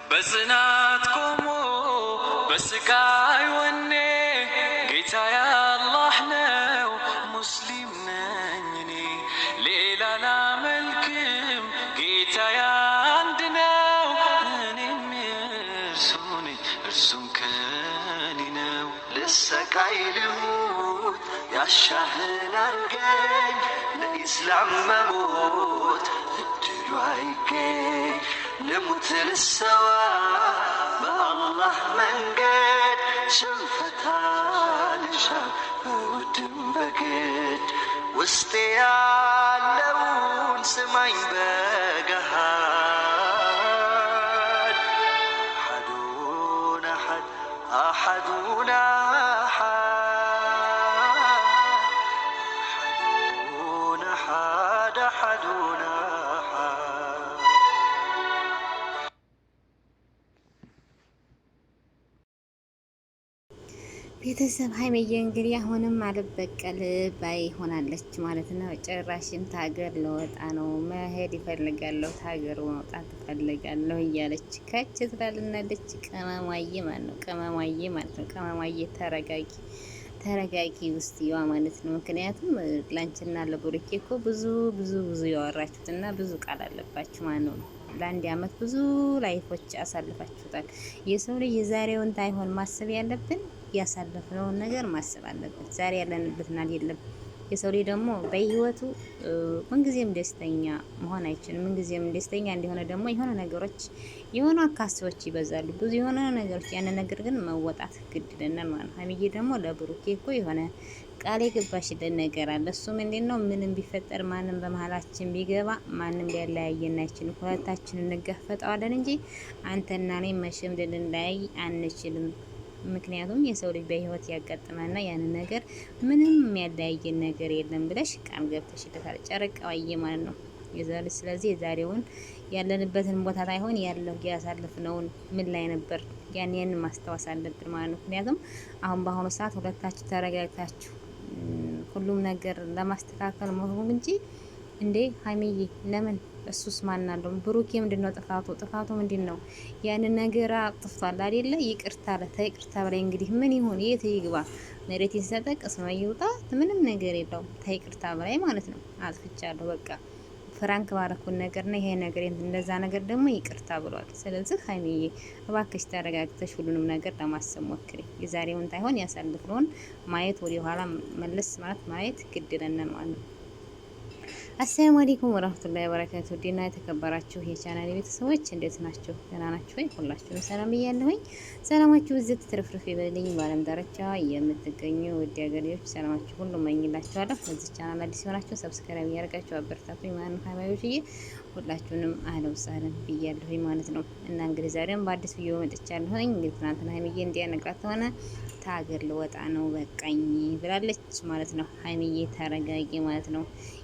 በጽናት ቆሞ በስቃይ ወኔ ጌታዬ አላህ ነው ሙስሊም ነኝ እኔ ሌላ ላመልክም ጌታዬ አንድ ነው እኔም እርሱ ነኝ እርሱም ከኔ ነው ልሰቃይ ልሙት ያሻህን አርገኝ ለኢስላም መሞት እድሉ አይገኝ ልሙት ልሰዋ በአላህ መንገድ ሽንፈት አልሻም በውድም በግድ ውስጤ ያለውን ስማኝ በገሃድ አሐዱን አሐድ አሐዱን አሐዱን አሐድ አሐዱን ቤተሰብ ሀይሚዬ እንግዲህ አሁንም አልበቀል ባይ ሆናለች ማለት ነው። ጭራሽን ታገር ለወጣ ነው መሄድ ይፈልጋለሁ ታገር መውጣት ይፈልጋለሁ እያለች ከች ትላለች። ቀመማዬ ማለት ነው። ቀመማዬ ማለት ነው። ቀመማዬ ተረጋጊ ውስጥዋ ማለት ነው። ምክንያቱም ላንችና ለቡሩኬ እኮ ብዙ ያወራችሁትና ብዙ ቃል አለባችሁ ማለት ነው። ለአንድ አመት ብዙ ላይፎች አሳልፋችሁታል። የሰው ልጅ የዛሬውን ታይሆን ማሰብ ያለብን ያሳለፍነውን ነገር ማሰብ አለብን። ዛሬ ያለንበትን አይደለም። የሰው ልጅ ደግሞ በህይወቱ ምንጊዜም ደስተኛ መሆን አይችልም። ምንጊዜም ደስተኛ እንዲሆነ ደግሞ የሆነ ነገሮች የሆነ አካስቶች ይበዛሉ። ብዙ የሆነ ነገሮች ያን ነገር ግን መወጣት ግድ ይለናል ማለት ነው። ሀይሚዬ ደግሞ ለብሩኬ እኮ የሆነ ቃል የገባሽልን ነገር አለ። እሱ ምንድነው? ምንም ቢፈጠር ማንም በመሀላችን ቢገባ ማንም ሊያለያየን አይችልም። ሁለታችን እንጋፈጠዋለን እንጂ አንተና እኔ መቼም ልንለያይ አንችልም። ምክንያቱም የሰው ልጅ በህይወት ያጋጥመና ያንን ነገር ምንም የሚያለያየን ነገር የለም ብለሽ ቃል ገብተሽለታል። ጨረቃዋዬ ማለት ነው የዛሬ። ስለዚህ የዛሬውን ያለንበትን ቦታ ሳይሆን ያለው ያሳለፍነውን ምን ላይ ነበር ያን ማስታወስ አለብን ማለት ነው። ምክንያቱም አሁን በአሁኑ ሰዓት ሁለታችሁ ተረጋግታችሁ ሁሉም ነገር ለማስተካከል መሆን እንጂ እንዴ ሀይሚዬ ለምን እሱስ ማን አለው? ብሩኬ ምንድነው ጥፋቱ? ጥፋቱ ምንድነው? ያንን ነገር አጥፍቷል አይደለ? ይቅርታ አለ። ተይቅርታ በላይ እንግዲህ ምን ይሁን? የት ይግባ? መሬት ይሰጠቅስ ነው ይውጣ? ምንም ነገር የለውም። ተይቅርታ በላይ ማለት ነው። አጥፍቻለሁ በቃ ፍራንክ ባረኩን ነገር ነው ይሄ ነገር እንደዛ ነገር ደግሞ ይቅርታ ብሏል። ስለዚህ ሀይሚዬ እባክሽ ተረጋግተሽ ሁሉንም ነገር ለማሰብ ሞክሪ። የዛሬውን ታይሆን ያሳልፍነውን ማየት ወደ ኋላ መለስ ማለት ማየት ግድ ይለናል ማለት ነው። አሰላሙ አለይኩም ወራህመቱላሂ ወበረካቱ። ዲና የተከበራችሁ የቻናል ቤተሰቦች እንዴት ናችሁ? ደህና ናችሁ ወይ? ሁላችሁም ሰላም ብያለሁኝ። ሰላማችሁ ዝት ትርፍርፍ ይበልኝ። በዓለም ዳርቻ የምትገኙ ውድ ሀገሬዎች ሰላማችሁ ሁሉ እመኝላችኋለሁ። ለዚህ ቻናል አዲስ ሆናችሁ ሰብስክራይብ ያደርጋችሁ አበረታቱኝ ማለት ነው። ሀይማዮችዬ ሁላችሁንም አህለን ወሰህለን ብያለሁኝ ማለት ነው። እና እንግዲህ ዛሬም በአዲስ ቪዲዮ መጥቻለሁኝ። እንግዲህ ትናንትና ሀይሚዬ እንዲያነግራት ሆነ ታገር ልወጣ ነው በቃኝ ብላለች ማለት ነው። ሀይሚዬ ተረጋጊ ማለት ነው።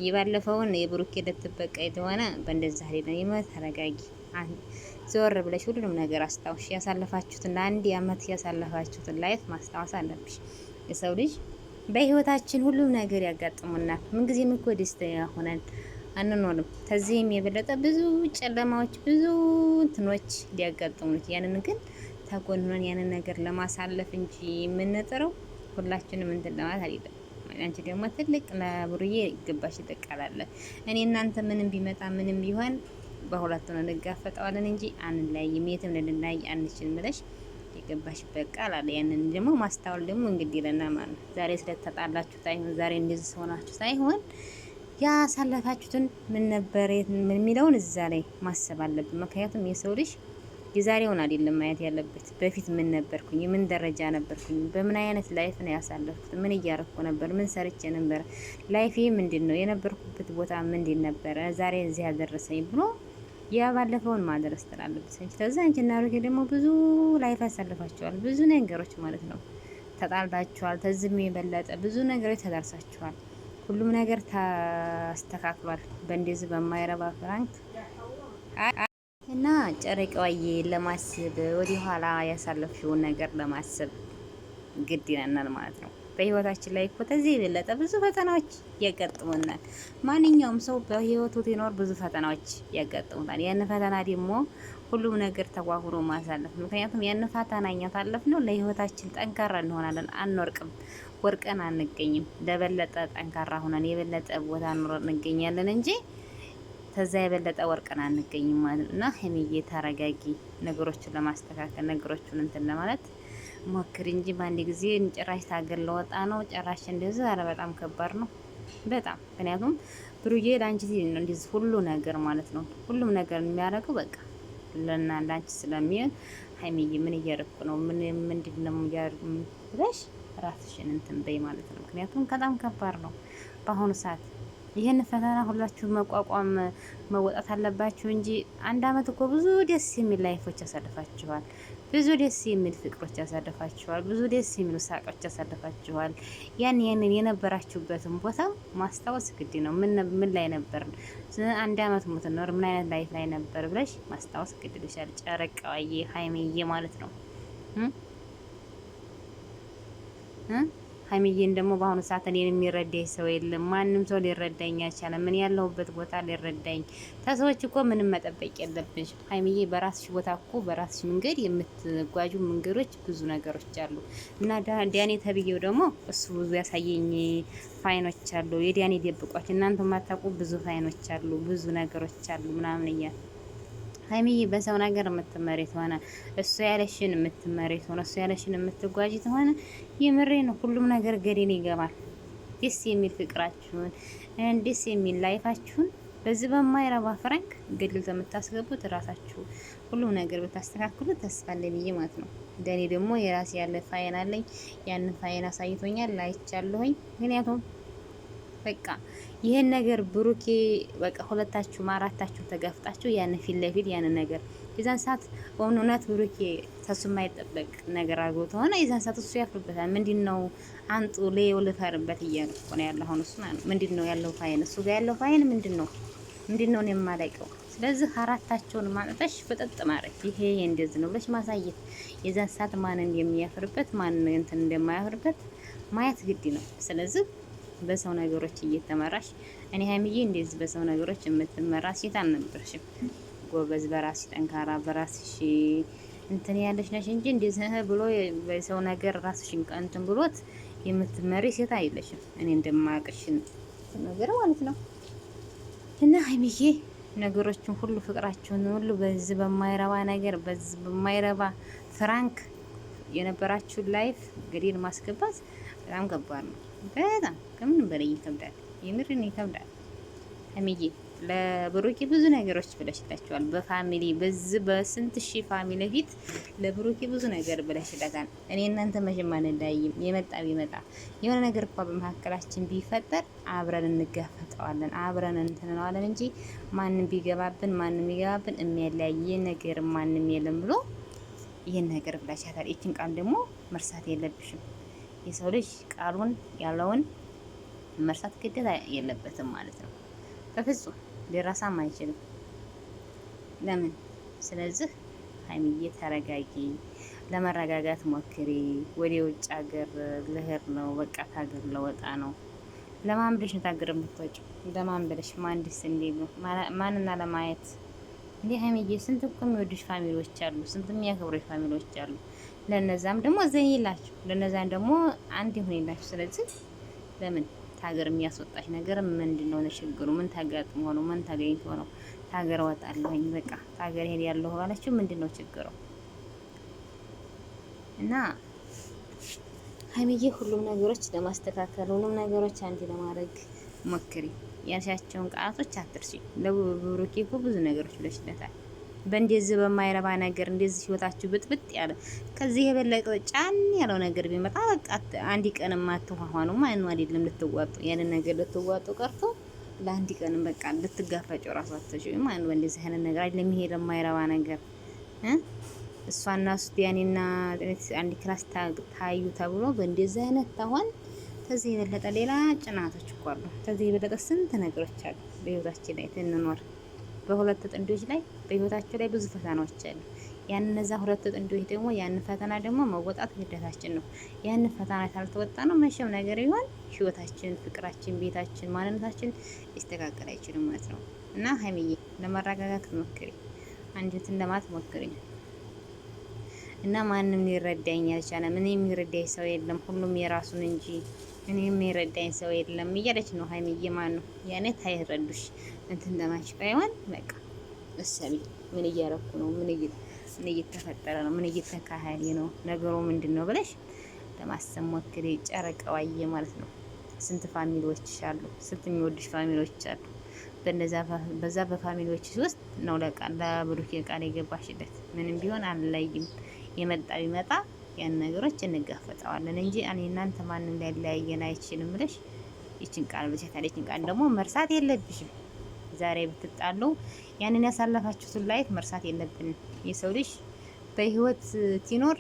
የባለፈውን የብሩኬ ልትበቃ የተሆነ በእንደዛ አይደለም። ተረጋጊ፣ ዞር ብለሽ ሁሉንም ነገር አስታውሽ። ያሳለፋችሁትን ለአንድ አመት ያሳለፋችሁትን ላይፍ ማስታወስ አለብሽ። የሰው ልጅ በህይወታችን ሁሉም ነገር ያጋጥሙናል። ምንጊዜም እኮ ደስተኛ ሆነን አንኖርም። ከዚህም የበለጠ ብዙ ጨለማዎች፣ ብዙ እንትኖች ሊያጋጥሙት ያንን ግን ተጎንነን ያንን ነገር ለማሳለፍ እንጂ የምንጥረው ሁላችንም እንትን ለማለት አይደለም። አንቺ ደግሞ ትልቅ ለብሩዬ ይገባሽ ይጠቃላል። እኔ እናንተ ምንም ቢመጣ ምንም ቢሆን በሁለቱ ነው እንጋፈጠዋለን እንጂ አንለያይም፣ የትም ልንለያይ አንችልም ብለሽ ይገባሽ ይበቃል አለ። ያንን ደግሞ ማስታወል ደግሞ እንግዲህ ለና ማለት ነው። ዛሬ ስለተጣላችሁ ሳይሆን ዛሬ እንደዚህ ሆናችሁ ሳይሆን ያሳለፋችሁትን ምን ነበር የሚለውን እዛ ላይ ማሰብ አለብን። ምክንያቱም የሰው ልጅ የዛሬውን አይደለም ማየት ያለበት። በፊት ምን ነበርኩኝ? ምን ደረጃ ነበርኩኝ? በምን አይነት ላይፍ ነው ያሳለፍኩት? ምን እያረኩ ነበር? ምን ሰርቼ ነበር? ላይፌ ምንድነው? የነበርኩበት ቦታ ምንድን ነበር? ዛሬ እዚህ ያደረሰኝ ብሎ ያ ባለፈውን ማድረስ ትላለች። ስለዚህ አንቺና ሩኬ ደግሞ ብዙ ላይፍ ያሳልፋችኋል። ብዙ ነገሮች ማለት ነው። ተጣልታችኋል። ተዝም የበለጠ ብዙ ነገሮች ተዳርሳችኋል። ሁሉም ነገር ተስተካክሏል። በእንደዚህ በማይረባ ፍራንክ እና ጨረቃዬ ለማሰብ ወደ ኋላ ያሳለፍሽውን ነገር ለማሰብ ግድ ይለናል ማለት ነው። በህይወታችን ላይ እኮ ከዚህ የበለጠ ብዙ ፈተናዎች ያጋጥሙናል። ማንኛውም ሰው በህይወቱ ሲኖር ብዙ ፈተናዎች ያጋጥሙታል። ያን ፈተና ደግሞ ሁሉም ነገር ተጓጉሮ ማሳለፍ። ምክንያቱም ያን ፈተና እኛ ታለፍነው ለህይወታችን ጠንካራ እንሆናለን፣ አንወርቅም፣ ወርቀን አንገኝም። ለበለጠ ጠንካራ ሆነን የበለጠ ቦታ ኑረን እንገኛለን እንጂ ከዛ የበለጠ ወርቀን አንገኝም ማለት ነው። እና ሀይሚዬ ተረጋጊ፣ ነገሮችን ለማስተካከል ነገሮችን እንትን ለማለት ሞክሪ እንጂ በአንድ ጊዜ ጭራሽ ታገል ለወጣ ነው ጭራሽ እንደዚህ። ኧረ በጣም ከባድ ነው በጣም። ምክንያቱም ብሩዬ ለአንቺ ነው እንደዚህ ሁሉ ነገር ማለት ነው፣ ሁሉም ነገር የሚያደርገው በቃ ለአንቺ ስለሚሆን ሀይሚዬ ምን እያደረኩ ነው ምንድን ነው እያደረኩ ብለሽ ራስሽን እንትን በይ ማለት ነው። ምክንያቱም በጣም ከባድ ነው በአሁኑ ሰዓት። ይህን ፈተና ሁላችሁ መቋቋም መወጣት አለባችሁ እንጂ አንድ አመት እኮ ብዙ ደስ የሚል ላይፎች ያሳልፋችኋል። ብዙ ደስ የሚል ፍቅሮች ያሳልፋችኋል። ብዙ ደስ የሚሉ ሳቆች ያሳልፋችኋል። ያንን የነበራችሁበትን ቦታ ማስታወስ ግድ ነው። ምን ላይ ነበር አንድ አመት ምትኖር ምን አይነት ላይፍ ላይ ነበር ብለሽ ማስታወስ ግድ ይልሻል። ጨረቃዬ ሀይሚዬ ማለት ነው። ሀይሚዬን ደግሞ በአሁኑ ሰዓት እኔን የሚረዳኝ ሰው የለም። ማንም ሰው ሊረዳኝ አልቻለም። ምን ያለሁበት ቦታ ሊረዳኝ። ከሰዎች እኮ ምንም መጠበቅ የለብሽ ሀይሚዬ። በራስሽ ቦታ እኮ በራስሽ መንገድ የምትጓዡ መንገዶች ብዙ ነገሮች አሉ እና ዳኔ ተብዬው ደግሞ እሱ ብዙ ያሳየኝ ፋይኖች አሉ። የዳኔ ደብቋች እናንተ ማታውቁ ብዙ ፋይኖች አሉ፣ ብዙ ነገሮች አሉ ምናምን እያለ ሀይሚዬ በሰው ነገር የምትመሪ ሆነ እሱ ያለሽን የምትመሪ ሆነ እሱ ያለሽን የምትጓዥ ሆነ የምሬ ነው። ሁሉም ነገር ገደል ይገባል። ደስ የሚል ፍቅራችሁን ደስ የሚል ላይፋችሁን በዚህ በማይረባ ፍራንክ ገድል የምታስገቡት ራሳችሁ ሁሉም ነገር ብታስተካክሉ ተስፋ አለኝ ብዬ ማለት ነው። እንደኔ ደግሞ የራሴ ያለ ፋይን አለኝ። ያንን ፋይን አሳይቶኛል፣ ላይቻለሁኝ። ምክንያቱም በቃ ይሄን ነገር ብሩኬ በቃ ሁለታችሁ አራታችሁ ተጋፍጣችሁ ያን ፊት ለፊት ያን ነገር የዛን ሰዓት እውነት ብሩኬ ተሱ የማይጠበቅ ነገር አድርጎ ተሆነ የዛን ሰዓት እሱ ያፍርበታል። ምንድነው አንጡ ለየው ልፈርበት እያለ እኮ ነው ያለው። አሁን እሱ ማለት ምንድነው ያለው ፋይን እሱ ጋር ያለው ፋይን ምንድነው ነው የማላውቀው። ስለዚህ አራታቸውን ማጥተሽ ፍጥጥ ማድረግ ይሄ እንደዚህ ነው ብለሽ ማሳየት የዛን ሰዓት ማን እንደሚያፍርበት ማን እንትን እንደማያፍርበት ማየት ግድ ነው። ስለዚህ በሰው ነገሮች እየተመራሽ እኔ ሀይሚዬ እንደዚህ በሰው ነገሮች የምትመራ ሴት አልነበርሽም። ጎበዝ፣ በራስሽ ጠንካራ፣ በራስሽ እንትን ያለሽ ነሽ እንጂ እንደዚህ ብሎ በሰው ነገር ራስሽን እንትን ብሎት የምትመሪ ሴት አይለሽም። እኔ እንደማያውቅሽ ነገር ማለት ነው። እና ሀይሚዬ ነገሮችን ሁሉ ፍቅራችሁን ሁሉ በዚህ በማይረባ ነገር በዚህ በማይረባ ፍራንክ የነበራችሁ ላይፍ ገደል ማስገባት በጣም ከባድ ነው። በጣም ከምንም በላይ ይከብዳል። የምርን ይከብዳል። ሀይሚዬ ለብሩኬ ብዙ ነገሮች ብለሽላቸዋል። በፋሚሊ በዚህ በስንት ሺህ ፋሚሊ ፊት ለብሩኬ ብዙ ነገር ብለሽላታል። እኔ እናንተ መቼም አንለያይም። የመጣ ቢመጣ የሆነ ነገር እንኳ በመካከላችን ቢፈጠር አብረን እንጋፈጠዋለን፣ አብረን እንትንለዋለን እንጂ ማንም ቢገባብን የሚያለያየ ነገር ማንም የለም ብሎ ይህን ነገር ብላሻታል። ይችን ቃል ደግሞ መርሳት የለብሽም። የሰው ልጅ ቃሉን ያለውን መርሳት ግዴታ የለበትም ማለት ነው። በፍጹም ሊረሳም አይችልም። ለምን? ስለዚህ ሀይሚዬ ተረጋጊ፣ ለመረጋጋት ሞክሪ። ወደ ውጭ ሀገር ልሄድ ነው በቃ ታገር ለወጣ ነው። ለማን ብለሽ ነው ታገር የምትወጪው? ለማን ብለሽ? ማን ደስ እንዲል ነው? ማንና ለማየት እንዴ? ሀይሚዬ ስንት እኮ የሚወዱሽ ፋሚሊዎች አሉ፣ ስንት የሚያከብሩሽ ፋሚሊዎች አሉ። ለነዛም ደግሞ ዘኝላችሁ፣ ለነዛም ደግሞ አንድ ይሁንላችሁ። ስለዚህ ለምን ታገር የሚያስወጣሽ ነገር ምንድነው? ችግሩ ምን ታጋጥሞ ነው? ምን ታገኝቶ ነው? ታገር ወጣለሁኝ በቃ ታገር ሄድ ያለው ባላችሁ ምንድነው ችግሩ? እና ሀይሚዬ ሁሉም ነገሮች ለማስተካከል ሁሉም ነገሮች አንድ ለማድረግ ሞክሪ። ያልሻቸውን ቃላቶች አትርሺ። ለብሩኬ እኮ ብዙ ነገሮች ብለሽለታል። በእንደዚህ በማይረባ ነገር እንደዚህ ህይወታችሁ ብጥብጥ ያለ ከዚህ የበለጠ ጫን ያለው ነገር ቢመጣ በቃ አንድ ቀንም አትሆኑ ማለት ነው። አይደለም ልትዋጡ ያንን ነገር ልትዋጡ ቀርቶ ለአንድ ቀንም በቃ ልትጋፈጨው ራሱ አትችይም ማለት ነው። እንደዚህ አይነት ነገር አይደለም ይሄ የማይረባ ነገር እሷና እሱ ዲያኔና አንድ ክላስ ታዩ ተብሎ በእንደዚህ አይነት ታሆን ከዚህ የበለጠ ሌላ ጭናቶች እኮ አሉ። ከዚህ የበለጠ ስንት ነገሮች አሉ በህይወታችን ላይ ትንኖር በሁለት ጥንዶች ላይ በህይወታቸው ላይ ብዙ ፈተናዎች አሉ። ያን እነዛ ሁለት ጥንዶች ደግሞ ያን ፈተና ደግሞ መወጣት ግዴታችን ነው። ያን ፈተና ካልተወጣ ነው መቼም ነገር ይሆን ህይወታችን፣ ፍቅራችን፣ ቤታችን፣ ማንነታችን ሊስተካከል አይችልም ማለት ነው። እና ሀይሚዬ ለመረጋጋት ሞክሪ፣ አንጀትን ለማለት ሞክሪ እና ማንም ሊረዳኝ አልቻለም፣ እኔ የሚረዳኝ ሰው የለም፣ ሁሉም የራሱን እንጂ እኔ የሚረዳኝ ሰው የለም እያለች ነው ሀይሚዬ። ማን ነው ያኔ ታይረዱሽ እንትን ለማች ባይሆን በቃ እሰቢ ምን እያረኩ ነው፣ ምን እየተፈጠረ ነው፣ ምን እየተካሄደ ነው፣ ነገሩ ምንድን ነው ብለሽ ለማሰብ ሞክሪ። ጨረቃዋዬ ማለት ነው። ስንት ፋሚሊዎች አሉ፣ ስንት የሚወዱሽ ፋሚሊዎች አሉ። በዛ በፋሚሊዎች ውስጥ ነው ለብሩኬ ቃል የገባሽለት። ምንም ቢሆን አንለይም፣ የመጣ ቢመጣ ያን ነገሮች እንጋፈጠዋለን እንጂ እኔ እናንተ ማንም ሊያለያየን አይችልም ብለሽ ይችን ቃል ብቻታለች። ይችን ቃል ደግሞ መርሳት የለብሽም። ዛሬ ብትጣሉ ያንን ያሳለፋችሁትን ላይፍ መርሳት የለብንም። የሰው ልጅ በህይወት ሲኖር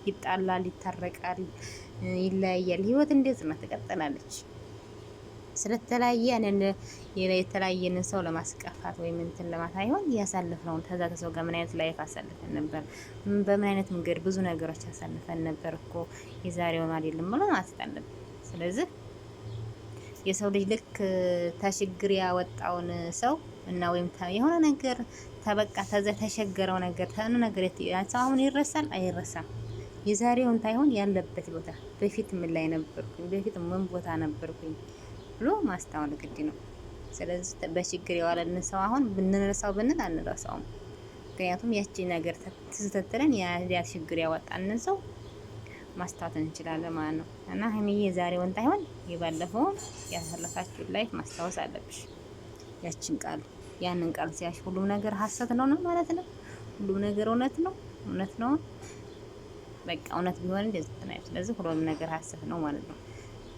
ይጣላል፣ ይታረቃል፣ ይለያያል። ህይወት እንደዚህ ነው፣ ትቀጥላለች። ስለተለያየ የተለያየንን ሰው ለማስቀፋት ወይም እንትን ለማት አይሆን። ያሳለፍነውን ከዛ ከሰው ጋር ምን አይነት ላይፍ አሳልፈን ነበር፣ በምን አይነት መንገድ ብዙ ነገሮች አሳልፈን ነበር እኮ የዛሬውን አይደለም ብሎ ማስጣት አለብን። ስለዚህ የሰው ልጅ ልክ ተሽግር ያወጣውን ሰው እና ወይም የሆነ ነገር ተበቃ ተሸገረው ነገር ተነ ነገር አሁን ይረሳል አይረሳም። የዛሬውን ታይሆን ያለበት ቦታ በፊት ምን ላይ ነበርኩኝ፣ በፊት ምን ቦታ ነበርኩኝ ብሎ ማስታወል ግድ ነው። ስለዚህ በችግር የዋለን ሰው አሁን ብንረሳው ብንል አንረሳውም። ምክንያቱም ያቺ ነገር ትስተትለን ያ ችግር ያወጣንን ሰው ማስታወት እንችላለን ማለት ነው። እና ሀይሚዬ የዛሬውን ታይሆን የባለፈውን ያሳለፋችሁን ላይፍ ማስታወስ አለብሽ። ያችን ቃል ያንን ቃል ሲያሽ ሁሉም ነገር ሀሰት ነው ማለት ነው። ሁሉም ነገር እውነት ነው በቃ እውነት ቢሆን እንደዚህ ነው። ስለዚህ ሁሉም ነገር ሀሰት ነው ማለት ነው።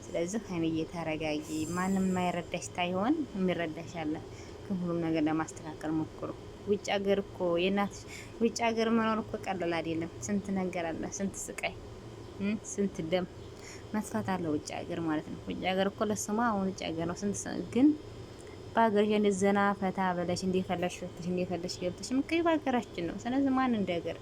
ስለዚህ ሀይሚዬ ተረጋጊ። ማንም የማይረዳሽ ታይሆን የሚረዳሽ አለ። ግን ሁሉም ነገር ለማስተካከል ሞክሩ። ውጭ ሀገር እኮ የእናትሽ ውጭ ሀገር መኖር እኮ ቀላል አይደለም። ስንት ነገር አለ፣ ስንት ስቃይ፣ ስንት ደም መስፋት አለ ውጭ ሀገር ማለት ነው። ውጭ ሀገር እኮ ለስሙ አሁን ውጭ ሀገር ነው። ስንት ግን በሀገርሽ እንደዘና ፈታ በለሽ እንደፈለሽ ወጥተሽ እንደፈለሽ ገብተሽ ምክሪ በሀገራችን ነው። ስለዚህ ማን እንደ ሀገር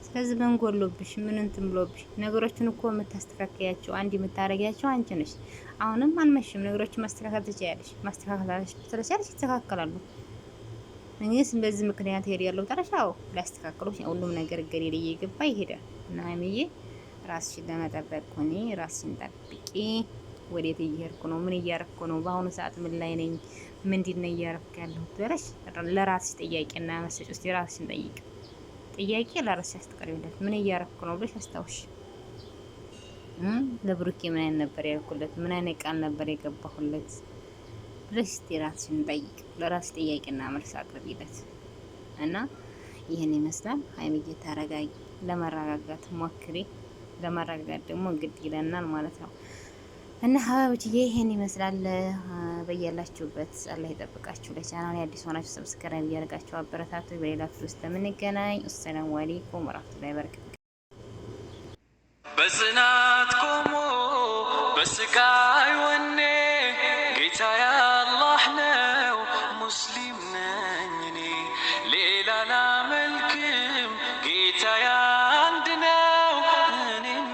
ስለዚህ ምን ጎሎብሽ ምን እንትን ብሎብሽ ነገሮችን እኮ የምታስተካክያቸው አንድ የምታረጊያቸው አንቺ ነሽ። አሁንም አንመሽም፣ ነገሮችን ማስተካከል ትችያለሽ። ማስተካከል ትችያለሽ፣ ይስተካከላሉ። እንግዲህ በዚህ ምክንያት ሄድ ያለው ተረሻው ላስተካክሉ ሁሉም ነገር ገደል እየገባ ይሄዳል። እና ሀይሚዬ ራስሽን ለመጠበቅ ሆኔ ራስሽን ጠብቂ። ወዴት እየሄድኩ ነው? ምን እያረኩ ነው? በአሁኑ ሰዓት ምን ላይ ነኝ? ምንድን ነው እያረኩ ያለሁት ብለሽ ለራስሽ ጥያቄና መስጭ ውስጥ ራስሽን ጠይቂ። ጥያቄ ለራስሽ አስተቀርቢለት። ምን እያረኩ ነው ብለሽ አስታውሽ። ለብሩኬ ምን አይነት ነበር ያልኩለት? ምን አይነት ቃል ነበር የገባሁለት ብለሽ ራስሽን ጠይቂ። ለራስሽ ጥያቄና መልስ አቅርቢለት እና ይህን ይመስላል። ሀይሚዬ ተረጋጊ፣ ለመረጋጋት ሞክሪ። ለመረጋጋት ደግሞ ግድ ይለናል ማለት ነው። እና ሀባብዬ ይሄን ይመስላል። በያላችሁበት አላህ ይጠብቃችሁ። ለቻናሌ አዲስ ሆናችሁ ሰብስክራይብ እያደረጋችሁ አበረታቱ። በሌላ ቪዲዮ ውስጥ የምንገናኝ። አሰላሙ አለይኩም ወራህመቱላሂ ወበረካቱ። በጽናት ቆሞ በስቃይ ወኔ ጌታዬ አላህ ነው፣ ሙስሊም ነኝ እኔ ሌላ ላመልክም፣ ጌታዬ አንድ ነው፣ እኔም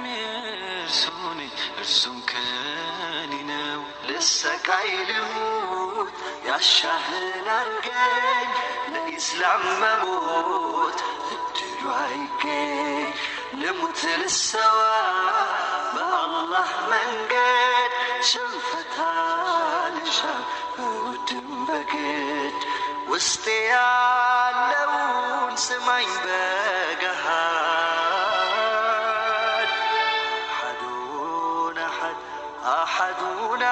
እርሱ ነኝ እርሱም ከኔ ነው። ልሰቃይ ልሙት ያሻህን አርገኝ፣ ለኢስላም መሞት እድሉ አይገኝ። ልሙት ልሰዋ በአላህ መንገድ፣ ሽንፈት አልሻም በውድም በግድ። ውስጤ ያለውን ስማኝ በገሃድ አሐዱን አሐድ አሐዱን